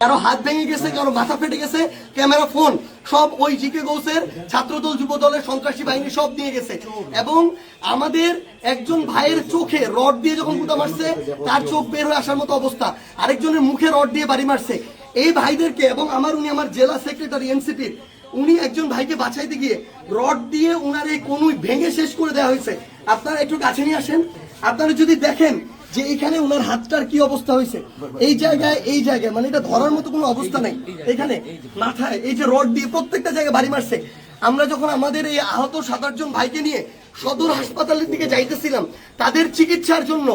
কারো হাত ভেঙে গেছে, কারো মাথা ফেটে গেছে, ক্যামেরা ফোন সব ওই জিকে গৌসের ছাত্রদল যুবদলের সন্ত্রাসী বাহিনী সব নিয়ে গেছে। এবং আমাদের একজন ভাইয়ের চোখে রড দিয়ে যখন গুতা মারছে তার চোখ বের হয়ে আসার মতো অবস্থা, আরেকজনের মুখে রড দিয়ে বাড়ি মারছে। এই ভাইদেরকে এবং উনি আমার জেলা সেক্রেটারি এনসিপির, উনি একজন ভাইকে বাঁচাইতে গিয়ে রড দিয়ে উনার এই কনুই ভেঙে শেষ করে দেওয়া হয়েছে। আপনারা একটু কাছে নিয়ে আসেন, আপনারা যদি দেখেন যে এখানে ওনার হাতটার কি অবস্থা হয়েছে, এই জায়গায় মানে এটা ধরার মতো কোনো অবস্থা নেই। এখানে মাথায় এই যে রড দিয়ে প্রত্যেকটা জায়গায় বাড়ি মারছে। আমরা যখন আমাদের এই আহত 7-8 জন ভাইকে নিয়ে সদর হাসপাতালের দিকে যাইতেছিলাম তাদের চিকিৎসার জন্য,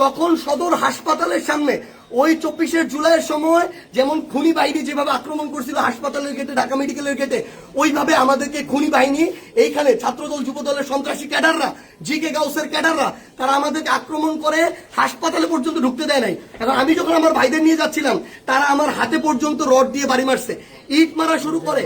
তখন সদর হাসপাতালের সামনে ওই 24 জুলাইয়ের সময় যেমন খুনি বাহিনী যেভাবে আক্রমণ করছিল হাসপাতালের গেটে, ঢাকা মেডিকেলের গেটে, ওইভাবে আমাদেরকে খুনি বাহিনী এইখানে ছাত্রদল যুবদলের সন্ত্রাসী ক্যাডাররা, জিকে গাউসের ক্যাডাররা, তারা আমাদেরকে আক্রমণ করে হাসপাতালে পর্যন্ত ঢুকতে দেয় নাই। এখন আমি যখন আমার ভাইদের নিয়ে যাচ্ছিলাম তারা আমার হাতে পর্যন্ত রড দিয়ে বাড়ি মারছে, ইট মারা শুরু করে,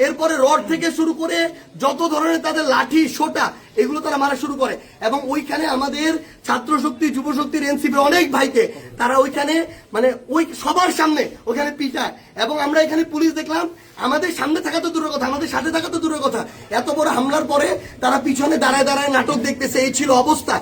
এরপরে রড থেকে শুরু করে যত ধরনের তাদের লাঠি সোটা এগুলো তারা মারা শুরু করে। এবং ওইখানে আমাদের ছাত্র শক্তি, যুব শক্তির, এনসিপির অনেক ভাইকে তারা ওইখানে মানে ওই সবার সামনে ওখানে পিটায়। এবং আমরা এখানে পুলিশ দেখলাম, আমাদের সামনে থাকা তো দূরের কথা, আমাদের সাথে থাকা তো দূরের কথা, এত বড় হামলার পরে তারা পিছনে দাঁড়ায় দাঁড়ায় নাটক দেখতেছে। এই ছিল অবস্থা।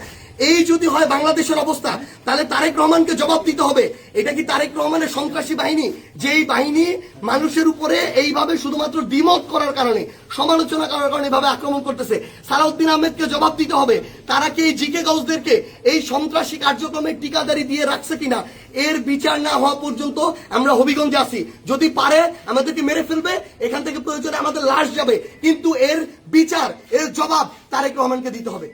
এই যদি হয় বাংলাদেশের অবস্থা, তাহলে তারেক রহমানকে জবাব দিতে হবে। এটা কি তারেক রহমানের সন্ত্রাসী বাহিনী, যেই বাহিনী মানুষের উপরে এইভাবে শুধুমাত্র দ্বিমত করার কারণে, সমালোচনা করার কারণে এভাবে আক্রমণ করতেছে? সালাউদ্দিন আহমেদকে জবাব দিতে হবে। তারা কি এই জিকে গাউসদেরকে এই সন্ত্রাসী কার্যক্রমের ঠিকাদারি দিয়ে রাখছে কিনা, এর বিচার না হওয়া পর্যন্ত আমরা হবিগঞ্জে আছি। যদি পারে আমাদেরকে মেরে ফেলবে, এখান থেকে প্রয়োজনে আমাদের লাশ যাবে, কিন্তু এর বিচার, এর জবাব তারেক রহমানকে দিতে হবে।